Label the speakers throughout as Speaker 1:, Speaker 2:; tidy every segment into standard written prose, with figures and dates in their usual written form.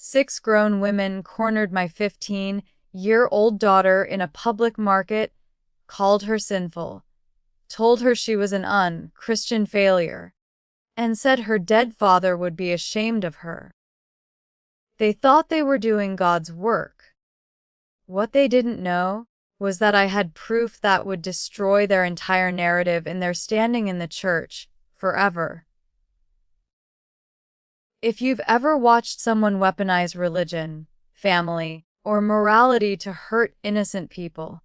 Speaker 1: 6 grown women cornered my 15-year-old daughter in a public market, called her sinful, told her she was an un-Christian failure, and said her dead father would be ashamed of her. They thought they were doing God's work. What they didn't know was that I had proof that would destroy their entire narrative in their standing in the church forever. If you've ever watched someone weaponize religion, family, or morality to hurt innocent people,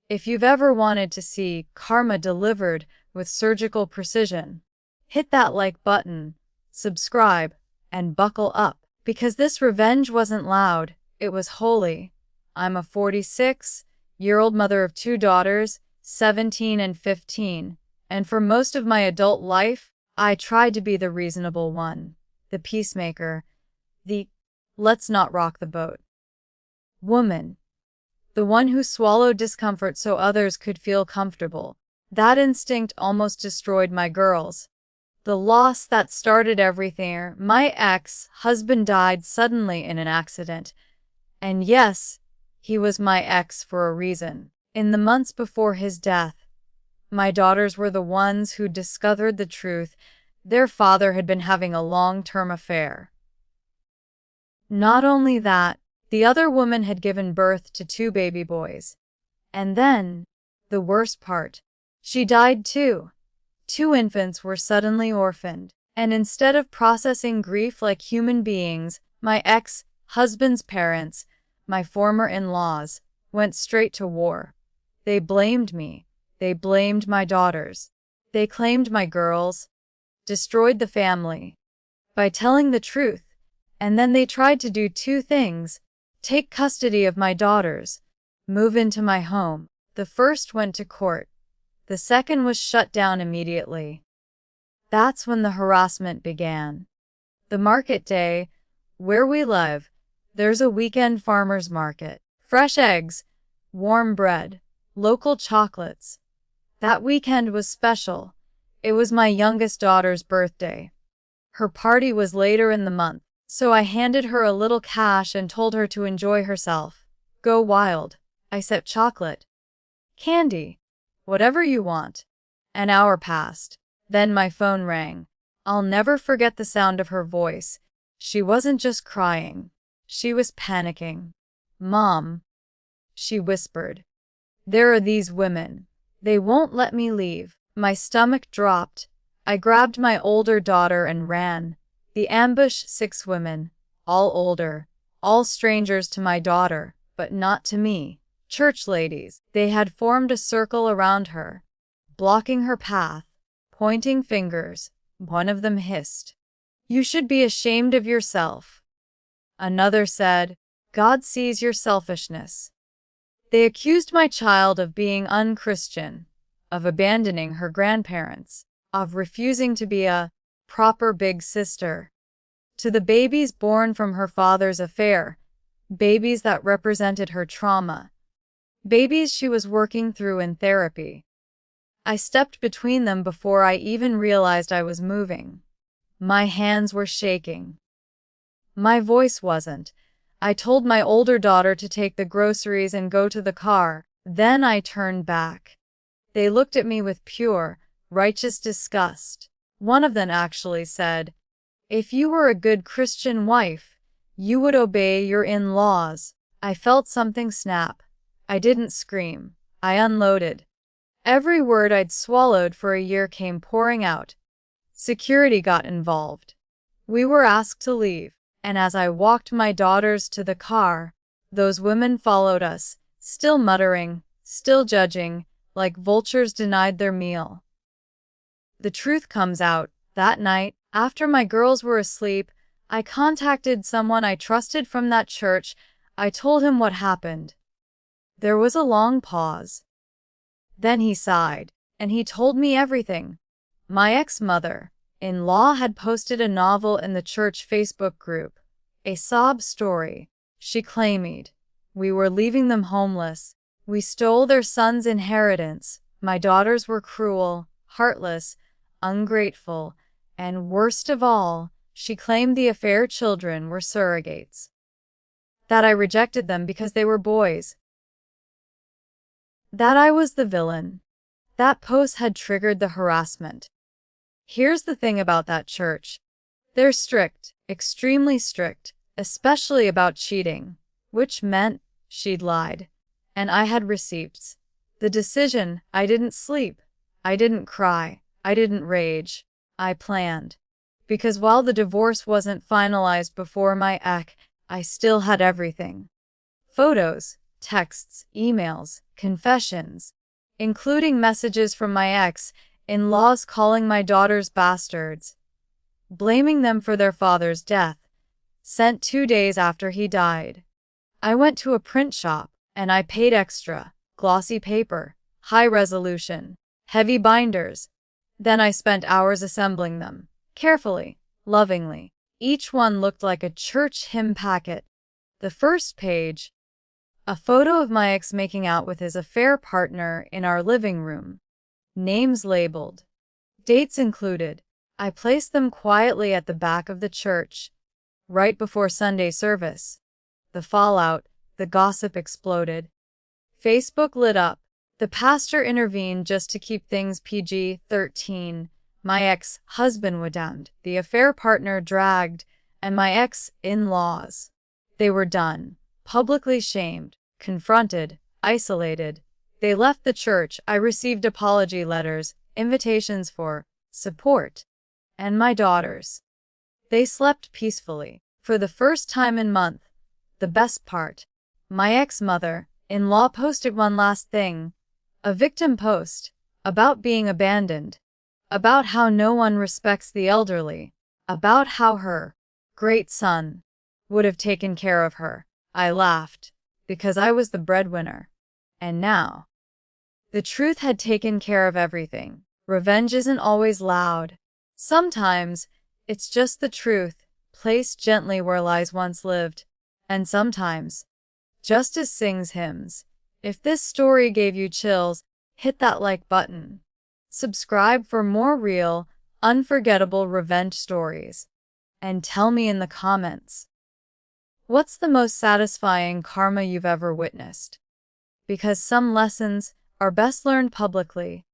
Speaker 1: if you've ever wanted to see karma delivered with surgical precision, hit that like button, subscribe, and buckle up, because this revenge wasn't loud, it was holy. I'm a 46-year-old mother of 2 daughters, 17 and 15, and for most of my adult life, I tried to be the reasonable one, the peacemaker, the let's not rock the boat woman, the one who swallowed discomfort so others could feel comfortable. That instinct almost destroyed my girls. The loss that started everything. My ex-husband died suddenly in an accident. And yes, he was my ex for a reason. In the months before his death, my daughters were the ones who discovered the truth. Their father had been having a long-term affair. Not only that, the other woman had given birth to 2 baby boys. And then, the worst part, she died too. 2 infants were suddenly orphaned. And instead of processing grief like human beings, my ex-husband's parents, my former in-laws, went straight to war. They blamed me. They blamed my daughters. They claimed my girls, destroyed the family by telling the truth. And then they tried to do 2 things: take custody of my daughters, move into my home. The first went to court. The second was shut down immediately. That's when the harassment began. The market day, where we live, there's a weekend farmer's market. Fresh eggs, warm bread, local chocolates. That weekend was special. It was my youngest daughter's birthday. Her party was later in the month, so I handed her a little cash and told her to enjoy herself. Go wild. I said chocolate, candy, whatever you want. An hour passed. Then my phone rang. I'll never forget the sound of her voice. She wasn't just crying. She was panicking. Mom, she whispered. There are these women. They won't let me leave. My stomach dropped. I grabbed my older daughter and ran. The ambush, 6 women, all older, all strangers to my daughter, but not to me. Church ladies. They had formed a circle around her, blocking her path, pointing fingers. One of them hissed, "You should be ashamed of yourself." Another said, "God sees your selfishness." They accused my child of being un-Christian, of abandoning her grandparents, of refusing to be a proper big sister to the babies born from her father's affair, babies that represented her trauma, babies she was working through in therapy. I stepped between them before I even realized I was moving. My hands were shaking. My voice wasn't. I told my older daughter to take the groceries and go to the car. Then I turned back. They looked at me with pure, righteous disgust. One of them actually said, "If you were a good Christian wife, you would obey your in-laws." I felt something snap. I didn't scream. I unloaded. Every word I'd swallowed for a year came pouring out. Security got involved. We were asked to leave, and as I walked my daughters to the car, those women followed us, still muttering, still judging, like vultures denied their meal. The truth comes out. That night, after my girls were asleep, I contacted someone I trusted from that church. I told him what happened. There was a long pause. Then he sighed, and he told me everything. My ex-mother-in-law had posted a novel in the church Facebook group, a sob story. She claimed, "We were leaving them homeless. We stole their son's inheritance. My daughters were cruel, heartless, ungrateful, and worst of all, she claimed the affair children were surrogates." that I rejected them because they were boys, that I was the villain. That post had triggered the harassment. Here's the thing about that church. They're strict, extremely strict, especially about cheating, which meant she'd lied. And I had receipts. The decision, I didn't sleep. I didn't cry. I didn't rage. I planned. Because while the divorce wasn't finalized before my ex, I still had everything. Photos, texts, emails, confessions, including messages from my ex-in-laws calling my daughters bastards, blaming them for their father's death, sent 2 days after he died. I went to a print shop, and I paid extra, glossy paper, high resolution, heavy binders. Then I spent hours assembling them, carefully, lovingly. Each one looked like a church hymn packet. The first page, a photo of my ex making out with his affair partner in our living room. Names labeled. Dates included. I placed them quietly at the back of the church, right before Sunday service. The fallout, the gossip exploded. Facebook lit up. The pastor intervened just to keep things PG-13. My ex-husband was damned, the affair partner dragged, and my ex-in-laws. They were done. Publicly shamed, confronted, isolated. They left the church. I received apology letters, invitations for support, and my daughters. They slept peacefully. For the first time in months. The best part. My ex-mother-in-law posted one last thing. A victim post. About being abandoned. About how no one respects the elderly. About how her great son would have taken care of her. I laughed, because I was the breadwinner. And now, the truth had taken care of everything. Revenge isn't always loud. Sometimes, it's just the truth, placed gently where lies once lived. And sometimes, justice sings hymns. If this story gave you chills, hit that like button. Subscribe for more real, unforgettable revenge stories. And tell me in the comments, what's the most satisfying karma you've ever witnessed? Because some lessons are best learned publicly.